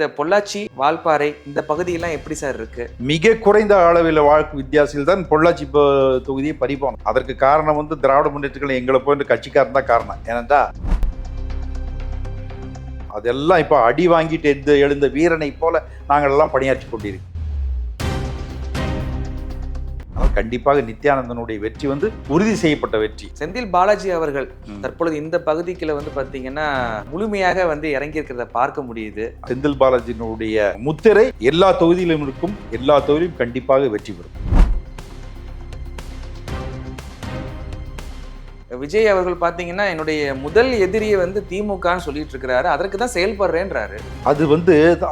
இந்த பொள்ளாச்சி, வால்பாறை இந்த பகுதியெல்லாம் எப்படி சார் இருக்கு? மிக குறைந்த அளவில் வாழ்க்கை வித்தியாசத்தில் தான் பொள்ளாச்சி தொகுதியை பறிப்போம். அதற்கு காரணம் திராவிட முன்னேற்றங்கள் எங்களை போன்ற கட்சிக்காரன் தான் காரணம். ஏனென்றா அதெல்லாம் இப்போ அடி வாங்கிட்டு எழுந்த வீரனை போல நாங்கள் எல்லாம் பணியாற்றி கொண்டிருக்கோம். கண்டிப்பாக நித்யானந்தனுடைய வெற்றி உறுதி செய்யப்பட்ட வெற்றி. செந்தில் பாலாஜி அவர்கள் தற்பொழுது இந்த பகுதிக்குள்ள பாத்தீங்கன்னா முழுமையாக இறங்கி இருக்கிறத பார்க்க முடியுது. செந்தில் பாலாஜியினுடைய முத்திரை எல்லா தொகுதியிலும் இருக்கும். எல்லா தொகுதியிலும் கண்டிப்பாக வெற்றி பெறும். விஜய் அவர்கள் பாத்தீங்கன்னா என்னுடைய முதல் எதிரியை திமுகன்னு சொல்லிட்டு இருக்கிறாரு. அதற்கு தான் செயல்படுறேன்றாரு. அது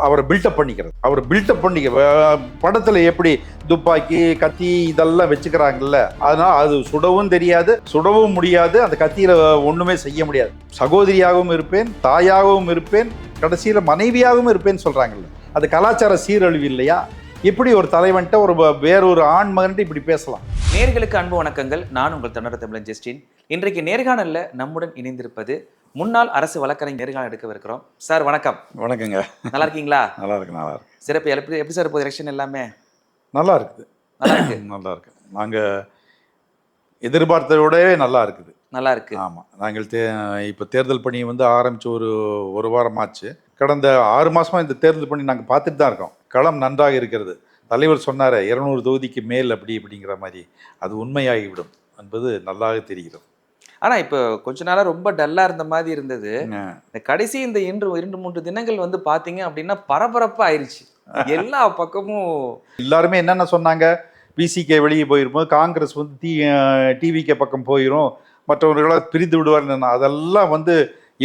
அவரை பில்டப் பண்ணிக்கிறது. அவர் பில்டப் பண்ணிக்க படத்துல எப்படி துப்பாக்கி கத்தி இதெல்லாம் வச்சுக்கிறாங்கல்ல, அதனால அது சுடவும் தெரியாது, சுடவும் முடியாது, அந்த கத்தியில ஒண்ணுமே செய்ய முடியாது. சகோதரியாகவும் இருப்பேன், தாயாகவும் இருப்பேன், கடைசியில மனைவியாகவும் இருப்பேன்னு சொல்றாங்கல்ல, அது கலாச்சார சீரழிவு இல்லையா? இப்படி ஒரு தலைவன்ட்ட வேறொரு ஆண் மகன்ட்டு இப்படி பேசலாம். நேர்களுக்கு அன்பு வணக்கங்கள். நான் உங்கள் தொண்டர் தமிழன் ஜஸ்டின். இன்றைக்கு நேர்காணல்ல நம்முடன் இணைந்திருப்பது முன்னாள் அரசு வழக்கறிஞர் நேர்காணல் எடுக்கவிருக்கிறோம். சார் வணக்கம். வணக்கங்க. நல்லா இருக்கீங்களா? நல்லா இருக்கு, நல்லா இருக்கு. சிறப்பு. எப்படி சார் போகுது எலெக்ஷன்? எல்லாமே நல்லா இருக்குது, நல்லா இருக்கு, நல்லா இருக்கு. நாங்க எதிர்பார்த்ததை விடவே நல்லா இருக்குது, நல்லா இருக்கு. ஆமா, நாங்கள் இப்போ தேர்தல் பணி ஆரம்பிச்சு ஒரு வாரம் ஆச்சு. கடந்த 6 மாசமா இந்த தேர்தல் பணி நாங்கள் பார்த்துட்டு தான் இருக்கோம். களம் நன்றாக இருக்கிறது. தலைவர் சொன்னார் 200 தொகுதிக்கு மேல் அப்படிங்கிற மாதிரி, அது உண்மையாகிவிடும் என்பது நல்லாக தெரிகிறது. ஆனா இப்போ கொஞ்ச நாளா ரொம்ப டல்லா இருந்த மாதிரி இருந்தது. இந்த கடைசி இந்த 2-3 தினங்கள் பாத்தீங்க அப்படின்னா பரபரப்பா ஆயிடுச்சு. எல்லா பக்கமும் எல்லாருமே என்னென்ன சொன்னாங்க, பிசிகே வெளியே போயிருப்போம், காங்கிரஸ் டிவிகே பக்கம் போயிடும், மற்றவர்களாக பிரிந்து விடுவார். அதெல்லாம்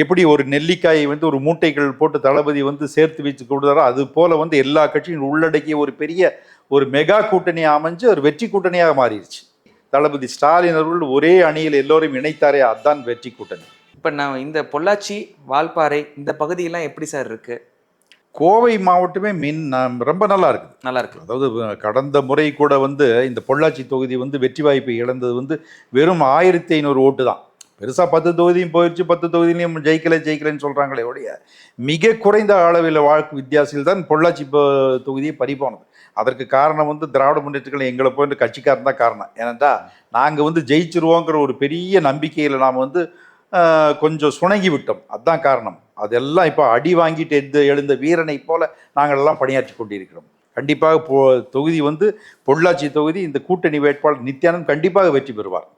எப்படி ஒரு நெல்லிக்காயை ஒரு மூட்டைகள் போட்டு தளபதி சேர்த்து வச்சு கொடுத்தாரோ அது போல எல்லா கட்சியும் உள்ளடக்கிய ஒரு பெரிய ஒரு மெகா கூட்டணி அமைஞ்சு ஒரு வெற்றி கூட்டணியாக மாறிடுச்சு. தளபதி ஸ்டாலின் அவர்கள் ஒரே அணியில் எல்லோரும் இணைத்தாரே, அதுதான் வெற்றி கூட்டணி. இப்போ நான் இந்த பொள்ளாச்சி, வால்பாறை இந்த பகுதியெல்லாம் எப்படி சார் இருக்கு? கோவை மாவட்டமே ரொம்ப நல்லா இருக்குது, நல்லா இருக்கு. அதாவது கடந்த முறை கூட இந்த பொள்ளாச்சி தொகுதி வெற்றி வாய்ப்பை இழந்தது வெறும் 1500 ஓட்டு தான். பெருசாக 10 தொகுதியும் போயிடுச்சு, 10 தொகுதியிலையும் ஜெயிக்கலைன்னு சொல்கிறாங்களே ஒழிய மிக குறைந்த அளவில் வாழ்க்கை வித்தியாசத்தில் தான் பொள்ளாச்சி தொகுதியை பறிப்போனது. அதற்கு காரணம் திராவிட முன்னேற்றங்கள் எங்களை போன்ற கட்சிக்காரன் தான் காரணம். ஏனென்றா நாங்கள் ஜெயிச்சிருவோங்கிற ஒரு பெரிய நம்பிக்கையில் நாம் கொஞ்சம் சுணங்கி விட்டோம், அதுதான் காரணம். அதெல்லாம் இப்போ அடி வாங்கிட்டு எழுந்த வீரனை போல நாங்கள் எல்லாம் பணியாற்றி கொண்டிருக்கிறோம். கண்டிப்பாக தொகுதி பொள்ளாச்சி தொகுதி இந்த கூட்டணி வேட்பாளர் நித்யானந்த் கண்டிப்பாக வெற்றி பெறுவார்.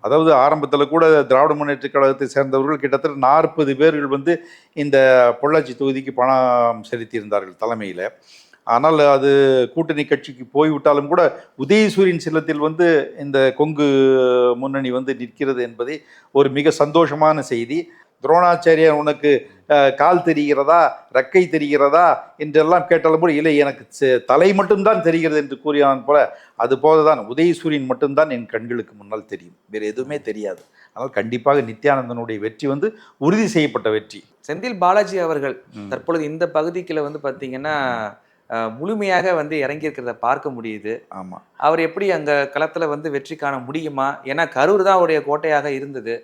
அதாவது ஆரம்பத்தில் கூட திராவிட முன்னேற்ற கழகத்தை சேர்ந்தவர்கள் கிட்டத்தட்ட 40 பேர்கள் இந்த பொள்ளாச்சி தொகுதிக்கு பணம் செலுத்தியிருந்தார்கள் தலைமையில். ஆனால் அது கூட்டணி கட்சிக்கு போய்விட்டாலும் கூட உதயசூரியன் சின்னத்தில் இந்த கொங்கு முன்னணி நிற்கிறது என்பதே ஒரு மிக சந்தோஷமான செய்தி. துரோணாச்சாரியார் உனக்கு கால் தெரிகிறதா, ரெக்கை தெரிகிறதா என்றெல்லாம் கேட்டாலும் கூட இல்லை, எனக்கு தலை மட்டும்தான் தெரிகிறது என்று கூறினான் போல, அது போலதான் உதயசூரியன் மட்டும்தான் என் கண்களுக்கு முன்னால் தெரியும், வேறு எதுவுமே தெரியாது. ஆனால் கண்டிப்பாக நித்யானந்தனுடைய வெற்றி உறுதி செய்யப்பட்ட வெற்றி. செந்தில் பாலாஜி அவர்கள் தற்பொழுது இந்த பகுதிக்குள்ள பார்த்தீங்கன்னா முழுமையாக இறங்கி இருக்கிறத பார்க்க முடியுது. ஆமா, அவர் எப்படி அங்க களத்துல வெற்றி காண முடியுமா? ஏன்னா கரூர் தான் அவருடைய கோட்டையாக இருந்தது.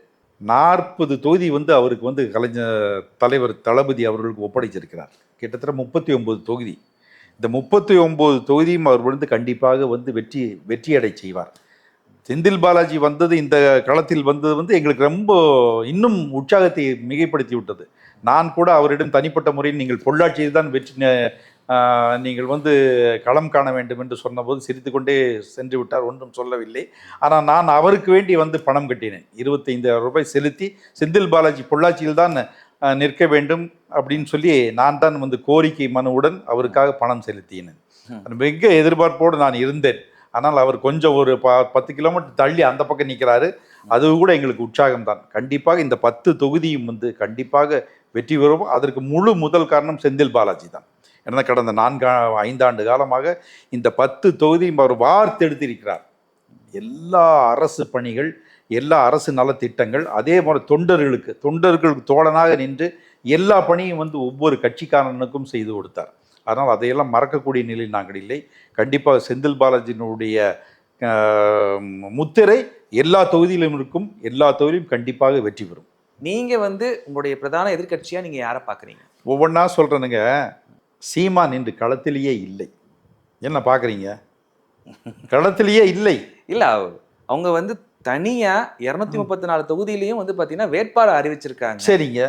40 தொகுதி அவருக்கு கலைஞர் தலைவர் தளபதி அவர்களுக்கு ஒப்படைச்சிருக்கிறார். கிட்டத்தட்ட 39 தொகுதி. இந்த 39 தொகுதியும் அவர் கண்டிப்பாக வெற்றியடை செய்வார். செந்தில் பாலாஜி இந்த களத்தில் வந்தது எங்களுக்கு ரொம்ப இன்னும் உற்சாகத்தை மிகைப்படுத்தி விட்டது. நான் கூட அவரிடம் தனிப்பட்ட முறையில் நீங்கள் பொள்ளாச்சியில் தான் நீங்கள் களம் காண வேண்டும் என்று சொன்னபோது சிரித்து கொண்டே சென்று விட்டார், ஒன்றும் சொல்லவில்லை. ஆனால் நான் அவருக்கு வேண்டி பணம் கட்டினேன். 25,000 ரூபாய் செலுத்தி செந்தில் பாலாஜி பொள்ளாச்சியில் தான் நிற்க வேண்டும் அப்படின்னு சொல்லி நான் தான் கோரிக்கை மனுவுடன் அவருக்காக பணம் செலுத்தினேன். மிக எதிர்பார்ப்போடு நான் இருந்தேன். ஆனால் அவர் கொஞ்சம் ஒரு 10 கிலோமீட்டர் தள்ளி அந்த பக்கம் நிற்கிறாரு. அது கூட எங்களுக்கு உற்சாகம் தான். கண்டிப்பாக இந்த 10 தொகுதியும் கண்டிப்பாக வெற்றி பெறும். அதற்கு முழு முதல் காரணம் செந்தில் பாலாஜி தான். ஏன்னா கடந்த 4-5 ஆண்டு காலமாக இந்த 10 தொகுதியும் அவர் வார்த்தெடுத்திருக்கிறார். எல்லா அரசு பணிகள், எல்லா அரசு நலத்திட்டங்கள், அதே போல தொண்டர்களுக்கு தோழனாக நின்று எல்லா பணியும் ஒவ்வொரு கட்சிக்காரனுக்கும் செய்து கொடுத்தார். அதனால் அதையெல்லாம் மறக்கக்கூடிய நிலையில் நாங்கள் இல்லை. கண்டிப்பாக செந்தில் பாலாஜியினுடைய முத்திரை எல்லா தொகுதியிலும் இருக்கும். எல்லா தொகுதியிலும் கண்டிப்பாக வெற்றி பெறும். நீங்க உங்களுடைய பிரதான எதிர்கட்சியா நீங்க யாரை பார்க்குறீங்க? ஒவ்வொன்றா சொல்கிறேனுங்க. சீமான் இன்று களத்திலேயே இல்லை. என்ன பார்க்குறீங்க? களத்திலேயே இல்லை. இல்ல அவங்க வந்து தனியா 234 தொகுதியிலையும் வந்து பாத்தீங்கன்னா வேட்பாளர் அறிவிச்சிருக்காங்க. சரிங்க.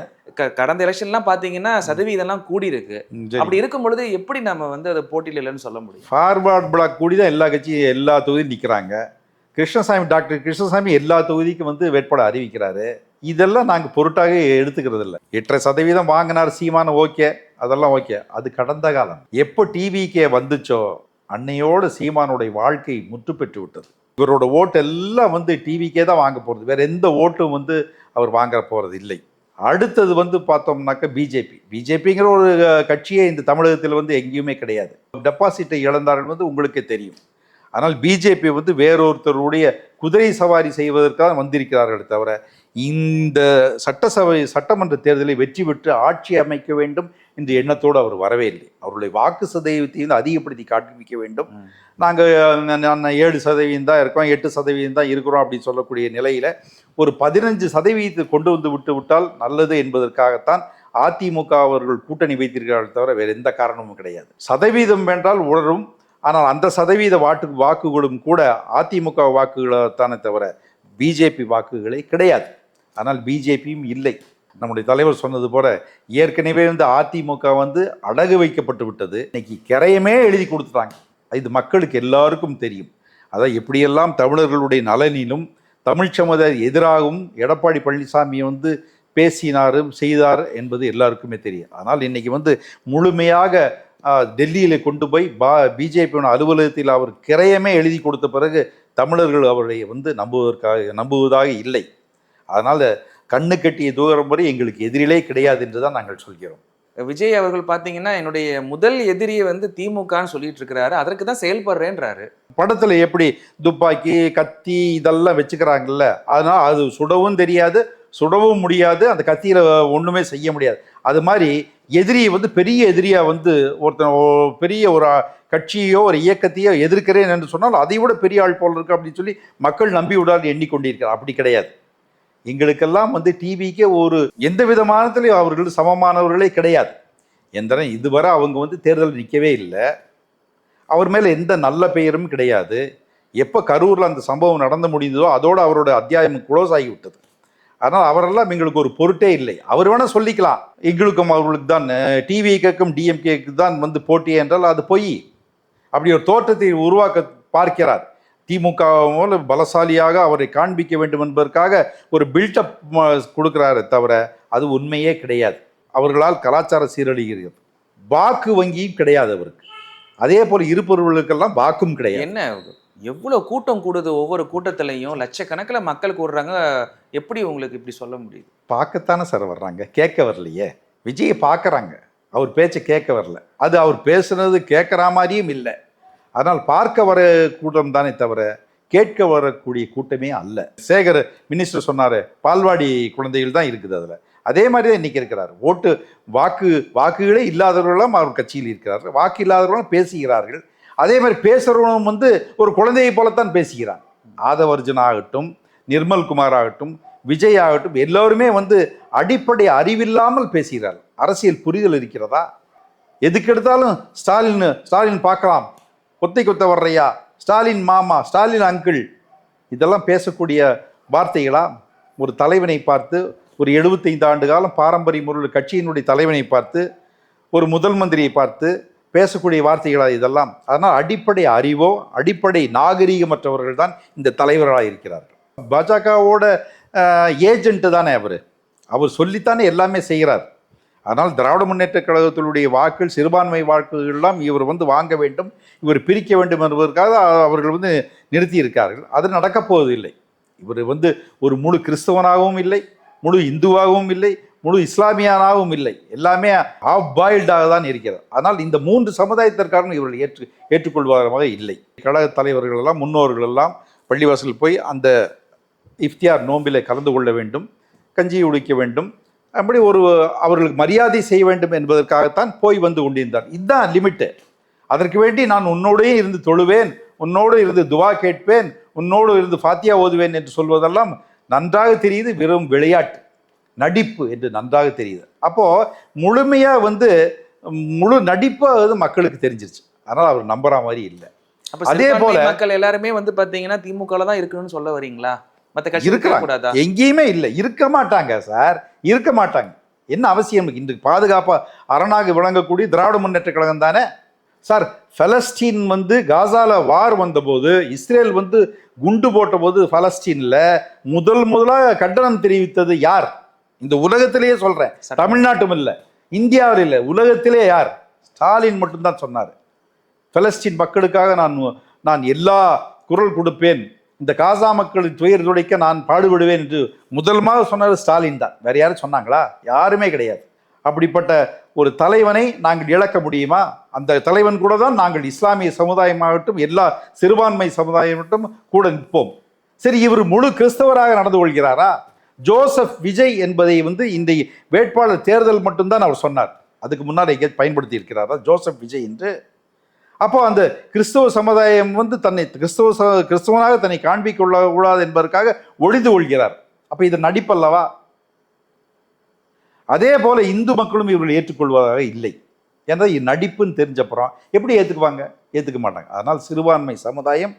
கடந்த எலெக்ஷன்லாம் பாத்தீங்கன்னா சதவீதம்லாம் கூடி இருக்கு. அப்படி இருக்கும் பொழுது எப்படி நம்ம வந்து அதை போட்டியில் இல்லைன்னு சொல்ல முடியும்? ஃபார்வர்ட் பிளாக் கூடி தான் எல்லா கட்சியும் எல்லா தொகுதியும் நிற்கிறாங்க. கிருஷ்ணசாமி, டாக்டர் கிருஷ்ணசாமி எல்லா தொகுதிக்கும் வந்து வேட்பாளர் அறிவிக்கிறாரு. இதெல்லாம் நாங்கள் பொருட்டாக எடுத்துக்கிறது இல்லை. 8% வாங்கினார் சீமான, ஓகே, அதெல்லாம் ஓகே. அது கடந்த காலம். எப்போ டிவிக்கே வந்துச்சோ அன்னையோடு சீமானுடைய வாழ்க்கை முற்று பெற்று விட்டது. இவரோட ஓட்டு எல்லாம் வந்து டிவிக்கே தான் வாங்க போகிறது, வேற எந்த ஓட்டும் வந்து அவர் வாங்க போகிறது இல்லை. அடுத்தது வந்து பார்த்தோம்னாக்க பிஜேபிங்கிற ஒரு கட்சியே இந்த தமிழகத்தில் வந்து எங்கேயுமே கிடையாது. டெபாசிட்டை இழந்தார்கள் வந்து உங்களுக்கே தெரியும். ஆனால் பிஜேபி வந்து வேறொருத்தருடைய குதிரை சவாரி செய்வதற்காக வந்திருக்கிறார்கள் தவிர இந்த சட்டமன்ற தேர்தலை வெற்றி பெற்று ஆட்சி அமைக்க வேண்டும் என்ற எண்ணத்தோடு அவர் வரவே இல்லை. அவருடைய வாக்கு சதவீதத்தையும் அதிகப்படுத்தி காண்பிக்க வேண்டும். நாங்கள் 7% தான் இருக்கோம், 8% தான் இருக்கிறோம் அப்படின்னு சொல்லக்கூடிய நிலையில் ஒரு 15% கொண்டு வந்து விட்டால் நல்லது என்பதற்காகத்தான் அதிமுக அவர்கள் கூட்டணி வைத்திருக்கிறார்கள் தவிர வேறு எந்த காரணமும் கிடையாது. சதவீதம் வென்றால் உணரும், ஆனால் அந்த சதவீத வாக்குகளும் கூட அதிமுக வாக்குகளைத்தானே தவிர பிஜேபி வாக்குகளே கிடையாது. ஆனால் பிஜேபியும் இல்லை. நம்முடைய தலைவர் சொன்னது போல ஏற்கனவே வந்து அதிமுக வந்து அடகு வைக்கப்பட்டு விட்டது. இன்னைக்கு கிரையமே எழுதி கொடுத்துட்டாங்க. இது மக்களுக்கு எல்லாருக்கும் தெரியும். அதான் எப்படியெல்லாம் தமிழர்களுடைய நலனிலும் தமிழ் சமுதாய எதிராகவும் எடப்பாடி பழனிசாமி வந்து பேசினாரும் செய்தார் என்பது எல்லாருக்குமே தெரியும். ஆனால் இன்னைக்கு வந்து முழுமையாக டெல்லியில் கொண்டு போய் பிஜேபியோட அலுவலகத்தில் அவர் கிரையமே எழுதி கொடுத்த பிறகு தமிழர்கள் அவரை வந்து நம்புவதாக இல்லை. அதனால் கண்ணு கட்டிய தூரம் வரை எங்களுக்கு எதிரிலே கிடையாது என்று தான் நாங்கள் சொல்கிறோம். விஜய் அவர்கள் பார்த்தீங்கன்னா என்னுடைய முதல் எதிரியை வந்து திமுகன்னு சொல்லிட்டு இருக்கிறாரு, அதற்கு தான் செயல்படுறேன்றாரு. படத்தில் எப்படி துப்பாக்கி கத்தி இதெல்லாம் வச்சுக்கிறாங்கல்ல, அதனால் அது சுடவும் தெரியாது, சுடவும் முடியாது, அந்த கத்தியில் ஒன்றுமே செய்ய முடியாது. அது மாதிரி எதிரியை வந்து பெரிய எதிரியாக வந்து பெரிய ஒரு கட்சியோ ஒரு இயக்கத்தையோ எதிர்க்கிறேன் என்று சொன்னால் அதை விட பெரிய ஆள் போல் இருக்கு அப்படின்னு சொல்லி மக்கள் நம்பி விடாது எண்ணிக்கொண்டிருக்கிறார். அப்படி கிடையாது. எங்களுக்கெல்லாம் வந்து டிவிக்கே ஒரு எந்த விதமானத்திலையும் அவர்கள் சமமானவர்களே கிடையாது. இதுவரை அவங்க வந்து தேர்தல் நிற்கவே இல்லை. அவர் மேலே எந்த நல்ல பெயரும் கிடையாது. எப்போ கரூரில் அந்த சம்பவம் நடந்து முடிந்ததோ அதோடு அவரோட அத்தியாயம் க்ளோஸ் ஆகிவிட்டது. அதனால் அவரெல்லாம் எங்களுக்கு ஒரு பொருட்டே இல்லை. அவர் வேணால் சொல்லிக்கலாம் எங்களுக்கும் அவர்களுக்கு தான் டிவிக்கும் டிஎம்கேக்கு தான் வந்து போட்டி என்றால் அது பொய். அப்படி ஒரு தோற்றத்தை உருவாக்க பார்க்கிறார். திமுக மூல பலசாலியாக அவரை காண்பிக்க வேண்டும் என்பதற்காக ஒரு பில்டப் கொடுக்கிறாரே தவிர அது உண்மையே கிடையாது. அவர்களால் கலாச்சார சீரழிகிறது. வாக்கு வங்கியும் கிடையாது அவருக்கு. அதே போல் இருப்பவர்களுக்கெல்லாம் வாக்கும் கிடையாது. என்ன எவ்வளோ கூட்டம் கூடுது, ஒவ்வொரு கூட்டத்திலையும் லட்சக்கணக்கில் மக்கள் கூடுறாங்க. எப்படி உங்களுக்கு இப்படி சொல்ல முடியுது? பார்க்கத்தானே சார் வர்றாங்க, கேட்க வரலையே. விஜயை பார்க்குறாங்க, அவர் பேச்சை கேட்க வரல. அது அவர் பேசுனது கேட்குற மாதிரியும் இல்லை. அதனால் பார்க்க வர கூட்டம் தானே தவிர கேட்க வரக்கூடிய கூட்டமே அல்ல. சேகர் மினிஸ்டர் சொன்னார், பால்வாடி குழந்தைகள் தான் இருக்குது அதில். அதே மாதிரி தான் இன்றைக்கி இருக்கிறார். வாக்குகளே இல்லாதவர்களும் அவர் கட்சியில் இருக்கிறார்கள், வாக்கு இல்லாதவர்களும் பேசுகிறார்கள். அதே மாதிரி பேசுகிறவனும் வந்து ஒரு குழந்தையை போலத்தான் பேசுகிறான். ஆதவர்ஜன் ஆகட்டும், நிர்மல்குமார் ஆகட்டும், விஜய் ஆகட்டும், எல்லோருமே வந்து அடிப்படை அறிவில்லாமல் பேசுகிறார்கள். அரசியல் புரிதல் இருக்கிறதா? எதுக்கெடுத்தாலும் ஸ்டாலின் பார்க்கலாம், கொத்த வர்றையா, ஸ்டாலின் மாமா, ஸ்டாலின் அங்கிள், இதெல்லாம் பேசக்கூடிய வார்த்தைகளா? ஒரு தலைவனை பார்த்து, ஒரு 75 ஆண்டு காலம் பாரம்பரிய முறையில் கட்சியினுடைய தலைவனை பார்த்து, ஒரு முதல் மந்திரியை பார்த்து பேசக்கூடிய வார்த்தைகளா இதெல்லாம்? அதனால் அடிப்படை அறிவோ அடிப்படை நாகரீகமற்றவர்கள் தான் இந்த தலைவர்களாக இருக்கிறார்கள். பாஜகவோட ஏஜென்ட்டு தானே அவர் சொல்லித்தானே எல்லாமே செய்கிறார். அதனால் திராவிட முன்னேற்ற கழகத்தினுடைய வாக்குகள், சிறுபான்மை வாக்குகள்லாம் இவர் வந்து வாங்க வேண்டும், இவர் பிரிக்க வேண்டும் என்பதற்காக அவர்கள் வந்து நிறுத்தி இருக்கார்கள். அது நடக்கப் போவதில்லை. இவர் வந்து ஒரு முழு கிறிஸ்தவனாகவும் இல்லை, முழு இந்துவாகவும் இல்லை, முழு இஸ்லாமியனாகவும் இல்லை, எல்லாமே ஆஃப் பாயில்டாக தான் இருக்கிறது. ஆனால் இந்த 3 சமுதாயத்திற்காரன் இவர்கள் ஏற்றுக்கொள்வாரமாக இல்லை. கழக தலைவர்கள் எல்லாம், முன்னோர்கள் எல்லாம் பள்ளிவாசல் போய் அந்த இஃப்தியார் நோம்பில் கலந்து கொள்ள வேண்டும், கஞ்சி உடிக்க வேண்டும், அப்படி அவர்களுக்கு மரியாதை செய்ய வேண்டும் என்பதற்காகத்தான் போய் வந்து கொண்டிருந்தார். இதுதான் லிமிட்டு. அதற்கு வேண்டி நான் உன்னோடே இருந்து தொழுவேன், உன்னோடு இருந்து துவா கேட்பேன், உன்னோடு இருந்து ஃபாத்தியா ஓதுவேன் என்று சொல்வதெல்லாம் நன்றாக தெரியுது, வெறும் விளையாட்டு, நடிப்பு என்று நன்றாக தெரியுது. அப்போது முழுமையாக வந்து முழு நடிப்பு அது மக்களுக்கு தெரிஞ்சிருச்சு. அதனால அவர் நம்புற மாதிரி இல்லை. அப்ப அதே போல மக்கள் எல்லாருமே வந்து பாத்தீங்கன்னா திமுகல தான் இருக்கணும்னு சொல்ல வரீங்களா? மத்த கட்சி இருக்க கூடாதா? எங்கேயுமே இல்லை, இருக்க மாட்டாங்க சார், இருக்க மாட்டாங்க. என்ன அவசியம்? இன்று பாதுகாப்பா அரணாக விளங்கக்கூடிய திராவிட முன்னேற்ற கழகம் தானே சார். பலஸ்தீன் வந்து காசால வார் வந்தபோது, இஸ்ரேல் வந்து குண்டு போட்ட போது பலஸ்தீன்ல முதலாக கண்டனம் தெரிவித்தது யார்? இந்த உலகத்திலேயே சொல்றேன், தமிழ்நாட்டும் இல்லை, இந்தியாவில் இல்லை, உலகத்திலே யார்? ஸ்டாலின் மட்டும்தான் சொன்னார். பலஸ்தீன் மக்களுக்காக நான் எல்லா குரல் கொடுப்பேன், இந்த காசா மக்களின் துயர் துடைக்க நான் பாடுபடுவேன் என்று முதல்மாக சொன்னது ஸ்டாலின் தான். வேற யாரும் சொன்னாங்களா? யாருமே கிடையாது. அப்படிப்பட்ட ஒரு தலைவனை நாங்கள் இழக்க முடியுமா? அந்த தலைவன் கூட தான் நாங்கள் இஸ்லாமிய சமுதாயமாகட்டும் எல்லா சிறுபான்மை சமுதாயமாகட்டும் கூட நிற்போம். சரி, இவர் முழு கிறிஸ்தவராக நடந்து கொள்கிறாரா? ஜோசப் விஜய் என்பதை வந்து இந்த வேட்பாளர் தேர்தல் மட்டும்தான் அவர் சொன்னார். அதுக்கு முன்னாடி பயன்படுத்தி இருக்கிறாரா ஜோசப் விஜய் என்று? அப்போ அந்த கிறிஸ்தவ சமுதாயம் வந்து தன்னை கிறிஸ்தவனாக தன்னை காண்பிக்க கூடாது என்பதற்காக ஒழிந்து கொள்கிறார். அப்போ இது நடிப்பல்லவா? அதே போல இந்து மக்களும் இவர்கள் ஏற்றுக்கொள்வதாக இல்லை. ஏன்னா இது நடிப்புன்னு தெரிஞ்சப்புறம் எப்படி ஏற்றுக்குவாங்க? ஏற்றுக்க மாட்டாங்க. அதனால் சிறுபான்மை சமுதாயம்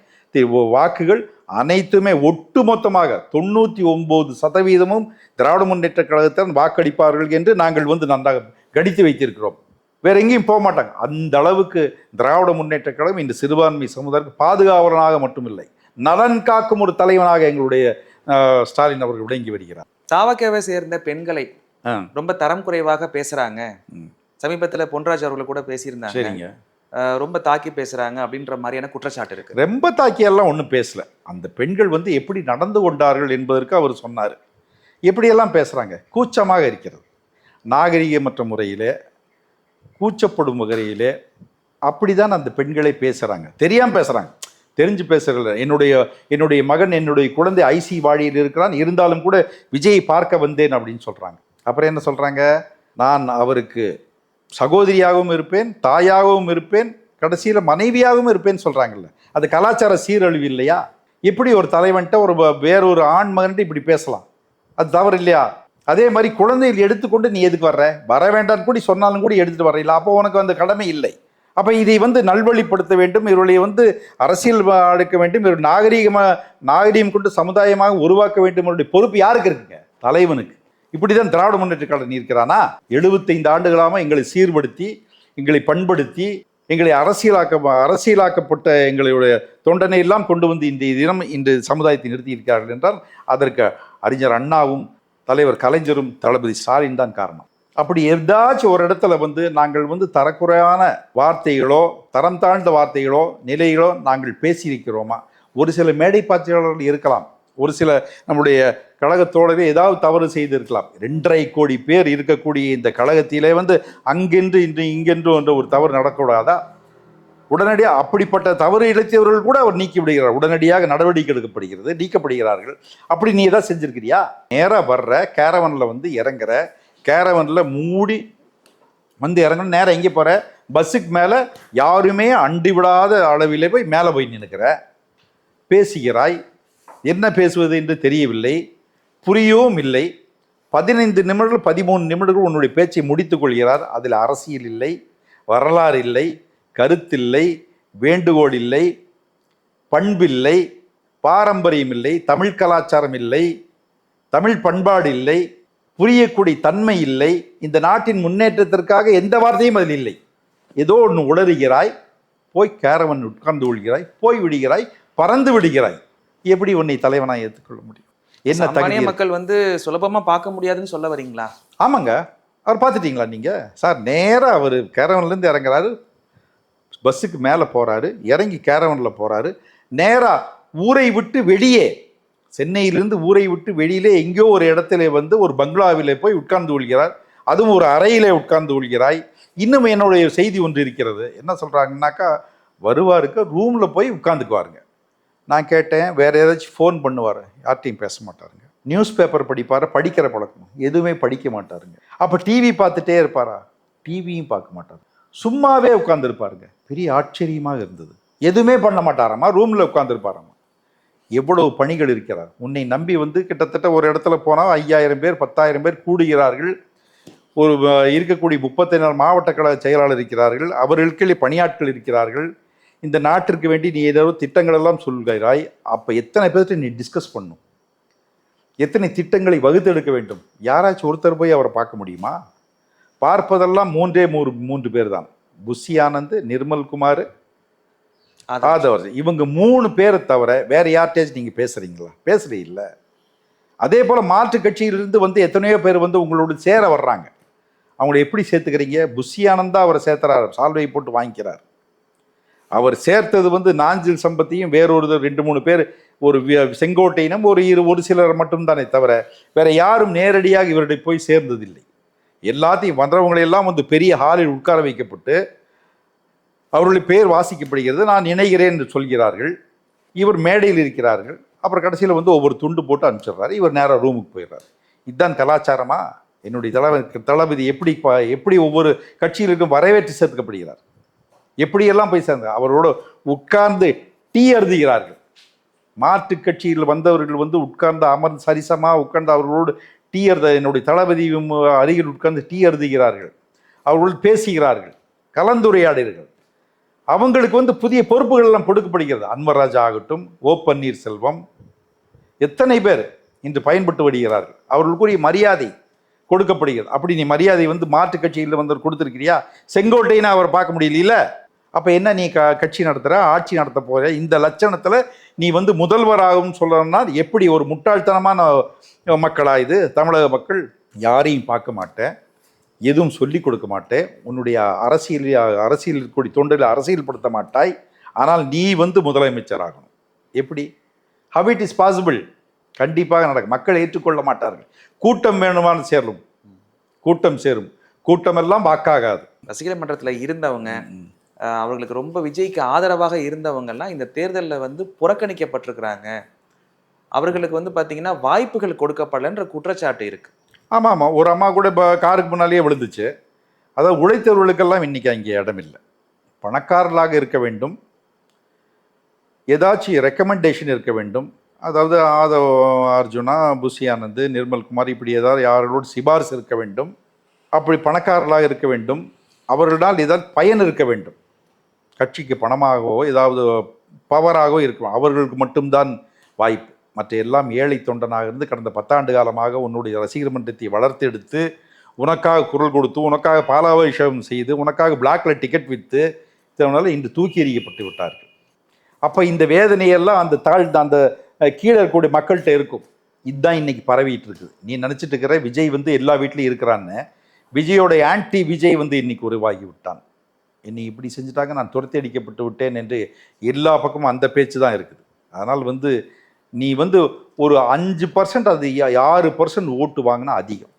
வாக்குகள் அனைத்துமே ஒட்டுமொத்தமாக 99% திராவிட முன்னேற்ற கழகத்தில் வாக்களிப்பார்கள் என்று நாங்கள் வந்து நன்றாக கணித்து வைத்திருக்கிறோம். வேற எங்கேயும் போக மாட்டாங்க. அந்த அளவுக்கு திராவிட முன்னேற்ற கழகம் இந்த சிறுபான்மை சமுதாயத்துக்கு பாதுகாவலனாக மட்டுமில்லை, நலன் காக்கும் ஒரு தலைவனாக எங்களுடைய ஸ்டாலின் அவர்கள் விளங்கி வருகிறார். தாவகவை சேர்ந்த பெண்களை ரொம்ப தரம் குறைவாக பேசுறாங்க. சமீபத்தில் பொன்ராஜ் அவர்கள் கூட பேசியிருந்தாங்க. சரிங்க, ரொம்ப தாக்கி பேசுறாங்க அப்படின்ற மாதிரியான குற்றச்சாட்டு இருக்கு. ரொம்ப தாக்கியெல்லாம் ஒன்றும் பேசல. அந்த பெண்கள் வந்து எப்படி நடந்து கொண்டார்கள் என்பதற்கு அவர் சொன்னார். எப்படியெல்லாம் பேசுறாங்க? கூச்சமாக இருக்கிறது, நாகரிகமற்ற முறையிலே, கூச்சப்படும் வகையிலே அப்படிதான் அந்த பெண்களை பேசுறாங்க. தெரியாம பேசுறாங்க, தெரிஞ்சு பேசுறதில்ல. என்னுடைய மகன், என்னுடைய குழந்தை ஐசி வாழியில் இருக்கிறான், இருந்தாலும் கூட விஜயை பார்க்க வந்தேன் அப்படின்னு சொல்றாங்க. அப்புறம் என்ன சொல்றாங்க? நான் அவருக்கு சகோதரியாகவும் இருப்பேன், தாயாகவும் இருப்பேன், கடைசியில் மனைவியாகவும் இருப்பேன்னு சொல்றாங்கல்ல. அது கலாச்சார சீரழிவு இல்லையா? எப்படி ஒரு தலைவன்ட்ட வேறொரு ஆண் மகன்ட்டு இப்படி பேசலாம்? அது தவறு இல்லையா? அதே மாதிரி குழந்தைகள் எடுத்துக்கொண்டு நீ எதுக்கு வர்ற? வர வேண்டாம்னு கூட சொன்னாலும் கூட எடுத்துட்டு வர்றீங்களா? அப்போ உனக்கு அந்த கடமை இல்லை. அப்போ இதை வந்து நல்வழிப்படுத்த வேண்டும், இவர்களை வந்து அரசியல் அடுக்க வேண்டும், இவர் நாகரீகம் கொண்டு சமுதாயமாக உருவாக்க வேண்டும். இவருடைய பொறுப்பு யாருக்கு இருக்குங்க? தலைவனுக்கு. இப்படிதான் திராவிட முன்னேற்ற கழகம் இருக்கிறானா? 75 ஆண்டுகளாக எங்களை சீர்படுத்தி, எங்களை பண்படுத்தி, எங்களை அரசியலாக்கப்பட்ட எங்களுடைய தொண்டனை எல்லாம் கொண்டு வந்து இந்த தினம் இந்த சமுதாயத்தை நிறுத்தி இருக்கிறார்கள் என்றால் அதற்கு அறிஞர் அண்ணாவும் தலைவர் கலைஞரும் தளபதி ஸ்டாலின் தான் காரணம். அப்படி ஏதாச்சும் ஒரு இடத்துல வந்து நாங்கள் வந்து தரக்குறையான வார்த்தைகளோ, தரம் தாழ்ந்த வார்த்தைகளோ, நிலைகளோ நாங்கள் பேசியிருக்கிறோமா? ஒரு சில மேடை பாய்ச்சியாளர்கள் இருக்கலாம், ஒரு சில நம்முடைய கழகத்தோடவே ஏதாவது தவறு செய்திருக்கலாம். 2.5 கோடி பேர் இருக்கக்கூடிய இந்த கழகத்திலே வந்து அங்கென்று இங்கென்று என்ற ஒரு தவறு நடக்கக்கூடாதா? உடனடியாக அப்படிப்பட்ட தவறு இழைத்தவர்கள் கூட அவர் நீக்கி விடுகிறார். உடனடியாக நடவடிக்கை எடுக்கப்படுகிறது, நீக்கப்படுகிறார்கள். அப்படி நீ ஏதாவது செஞ்சிருக்கிறியா? நேராக வர்ற கேரவனில் வந்து இறங்குற, கேரவனில் மூடி வந்து இறங்கணும். நேராக எங்கே போகிற? பஸ்ஸுக்கு மேலே யாருமே அண்டி விடாத அளவிலே போய் மேலே போய் நினைக்கிற, பேசுகிறாய். என்ன பேசுவது என்று தெரியவில்லை, புரியவும் இல்லை. 15 நிமிடங்கள் 13 நிமிடங்கள் உன்னுடைய பேச்சை முடித்துக் கொள்கிறார். அதில் அரசியல் இல்லை, வரலாறு இல்லை, கருத்தில்லை, வேண்டுகோள் இல்லை, பண்பில்லை, பாரம்பரியம் இல்லை, தமிழ் கலாச்சாரம் இல்லை, தமிழ் பண்பாடு இல்லை, புரியக்கூடிய தன்மை இல்லை, இந்த நாட்டின் முன்னேற்றத்திற்காக எந்த வார்த்தையும் அதில் இல்லை. ஏதோ ஒன்று உளறுகிறாய், போய் கேரவன் உட்கார்ந்து கொள்கிறாய், போய் விடுகிறாய், பறந்து விடுகிறாய். எப்படி உன்னை தலைவனாக ஏற்றுக்கொள்ள முடியும்? என்ன தனிய மக்கள் வந்து சுலபமா பார்க்க முடியாதுன்னு சொல்ல வரீங்களா? ஆமாங்க. அவர் பார்த்துட்டீங்களா நீங்க? சார் நேராக அவர் கேரவன்லேருந்து இறங்குறாரு, பஸ்ஸுக்கு மேலே போறாரு, இறங்கி கேரவனில் போறாரு, நேராக ஊரை விட்டு வெளியே, சென்னையிலிருந்து ஊரை விட்டு வெளியிலே எங்கேயோ ஒரு இடத்துல வந்து ஒரு பங்களாவிலே போய் உட்கார்ந்து கொள்கிறார். அதுவும் ஒரு அறையிலே உட்கார்ந்து கொள்கிறாய். இன்னும் என்னுடைய செய்தி ஒன்று இருக்கிறது. என்ன சொல்றாங்கன்னாக்கா, வருவாருக்கு ரூம்ல போய் உட்கார்ந்துக்குவாருங்க. நான் கேட்டேன், வேற ஏதாச்சும் ஃபோன் பண்ணுவார்? யார்ட்டையும் பேச மாட்டாருங்க. நியூஸ் பேப்பர் படிப்பார், படிக்கிற பழக்கம் எதுவுமே படிக்க மாட்டாருங்க. அப்போ டிவி பார்த்துட்டே இருப்பாரா? டிவியும் பார்க்க மாட்டார், சும்மாவே உட்கார்ந்துருப்பாருங்க. பெரிய ஆச்சரியமாக இருந்தது. எதுவுமே பண்ண மாட்டாராமா, ரூமில் உட்கார்ந்துருப்பாராமா. எவ்வளவு பணிகள் இருக்கிறார். உன்னை நம்பி வந்து கிட்டத்தட்ட ஒரு இடத்துல போனால் 5000 பேர் 10,000 பேர் கூடுகிறார்கள். ஒரு இருக்கக்கூடிய 34 மாவட்ட கழக செயலாளர் இருக்கிறார்கள், அவர்களுக்கு பணியாட்கள் இருக்கிறார்கள். இந்த நாட்டிற்கு வேண்டி நீ ஏதோ திட்டங்கள் எல்லாம் சொல்கிறாய். அப்போ எத்தனை பேர்கிட்ட நீ டிஸ்கஸ் பண்ணும், எத்தனை திட்டங்களை வகுத்தெடுக்க வேண்டும்? யாராச்சும் ஒருத்தர் போய் அவரை பார்க்க முடியுமா? பார்ப்பதெல்லாம் மூன்று பேர் தான். புஷி ஆனந்த், நிர்மல்குமார், ஆதவர். இவங்க 3 பேரை தவிர வேற யார்கிட்டயாச்சும் நீங்க பேசுறீங்களா? பேசுறீங்க. அதே போல மாற்று கட்சியிலிருந்து எத்தனையோ பேர் உங்களோட சேர வர்றாங்க. அவங்களை எப்படி சேர்த்துக்கிறீங்க? புஷி ஆனந்தா அவரை சேர்த்துறாரு, சால்வை போட்டு வாங்கிக்கிறார். அவர் சேர்த்தது நாஞ்சில் சம்பத்தியும் வேறொரு 2-3 பேர், ஒரு செங்கோட்டையினம், ஒரு சிலர் மட்டும்தானே தவிர வேற யாரும் நேரடியாக இவருடைய போய் சேர்ந்ததில்லை. எல்லாத்தையும் வந்தவங்களையெல்லாம் பெரிய ஹாலில் உட்கார வைக்கப்பட்டு அவர்களுடைய பேர் வாசிக்கப்படுகிறது, நான் இணைகிறேன் என்று சொல்கிறார்கள். இவர் மேடையில் இருக்கிறார்கள். அப்புறம் கடைசியில் ஒவ்வொரு துண்டு போட்டு அனுப்பிச்சிடுறாரு. இவர் நேராக ரூமுக்கு போயிடுறாரு. இதுதான் கலாச்சாரமா? என்னுடைய தளபதி எப்படி ஒவ்வொரு கட்சியிலும் வரவேற்று சேர்க்கப்படுகிறார், எப்படியெல்லாம் போய் சேர்ந்த அவரோட உட்கார்ந்து டீ அருந்துகிறார்கள். மாற்று கட்சியில் வந்தவர்கள் உட்கார்ந்து அமர்ந்து சரிசமாக உட்கார்ந்து அவர்களோடு டீ என்னுடைய தளபதியும் அருகில் உட்கார்ந்து டீ அருந்துகிறார்கள். அவர்களோடு பேசுகிறார்கள், கலந்துரையாடுகிறார்கள். அவங்களுக்கு புதிய பொறுப்புகள் எல்லாம் கொடுக்கப்படுகிறது. அன்வர் ராஜா ஆகட்டும், ஓ பன்னீர்செல்வம், எத்தனை பேர் இன்று பயன்பட்டு வருகிறார்கள். அவர்களுக்குரிய மரியாதை கொடுக்கப்படுகிறது. அப்படி நீ மரியாதை மாற்று கட்சியில் கொடுத்துருக்கிறியா? செங்கோட்டையினா அவர் பார்க்க முடியல. அப்போ என்ன நீ கட்சி நடத்துகிற, ஆட்சி நடத்த போகிற? இந்த லட்சணத்தில் நீ முதல்வராகவும் சொல்லணும்னா எப்படி? ஒரு முட்டாள்தனமான மக்களா இது? தமிழக மக்கள் யாரையும் பார்க்க மாட்டேன், எதுவும் சொல்லிக் கொடுக்க மாட்டேன், உன்னுடைய அரசியல் கூடி தொண்டில் அரசியல்படுத்த மாட்டாய், ஆனால் நீ முதலமைச்சர் ஆகணும். எப்படி? How it is possible? கண்டிப்பாக நடக்கும். மக்கள் ஏற்றுக்கொள்ள மாட்டார்கள். கூட்டம் வேணுமானு சேரும், கூட்டம் சேரும், கூட்டமெல்லாம் வாக்காகாது. ரசிகர் மன்றத்தில் இருந்தவங்க, அவர்களுக்கு ரொம்ப விஜய்க்கு ஆதரவாக இருந்தவங்கெல்லாம் இந்த தேர்தலில் புறக்கணிக்கப்பட்டிருக்கிறாங்க. அவர்களுக்கு பார்த்தீங்கன்னா வாய்ப்புகள் கொடுக்கப்படலைன்ற குற்றச்சாட்டு இருக்கு. ஆமாம் ஆமாம், ஒரு அம்மா கூட இப்போ காருக்கு முன்னாலேயே விழுந்துச்சு. அதாவது உழைத்தவர்களுக்கெல்லாம் இன்றைக்கி அங்கே இடம் இல்லை. பணக்காரர்களாக இருக்க வேண்டும், ஏதாச்சும் ரெக்கமெண்டேஷன் இருக்க வேண்டும். அதாவது ஆதவ் அர்ஜுனா, புஷி ஆனந்த், நிர்மல்குமார், இப்படி ஏதாவது யாரோட சிபாரிசு இருக்க வேண்டும். அப்படி பணக்காரர்களாக இருக்க வேண்டும், அவர்களால் ஏதாவது பயன் இருக்க வேண்டும். கட்சிக்கு பணமாகவோ ஏதாவது பவராகவோ இருக்கும், அவர்களுக்கு மட்டும்தான் வாய்ப்பு. மற்ற எல்லாம் ஏழை தொண்டனாக இருந்து கடந்த 10 ஆண்டு காலமாக உன்னுடைய ரசிகர் மன்றத்தை வளர்த்தெடுத்து, உனக்காக குரல் கொடுத்து, உனக்காக பாலாபிஷேகம் செய்து, உனக்காக பிளாக்ல டிக்கெட் விற்று இதனால இன்று தூக்கி எறியப்பட்டு விட்டார்கள். அப்போ இந்த வேதனையெல்லாம் அந்த கீழே இருக்கக்கூடிய மக்கள்கிட்ட இருக்கும். இதுதான் இன்னைக்கு பரவிட்டு இருக்குது. நீ நினச்சிட்டு இருக்கிற விஜய் எல்லா வீட்லையும் இருக்கிறான்னு. விஜயோட ஆன்டி விஜய் இன்னைக்கு உருவாகி விட்டான். என்னை இப்படி செஞ்சுட்டாங்க, நான் துரத்தி அடிக்கப்பட்டு விட்டேன் என்று எல்லா பக்கமும் அந்த பேச்சு தான் இருக்குது. அதனால் நீ ஒரு 5%, அது 6% ஓட்டு வாங்கினா அதிகம்.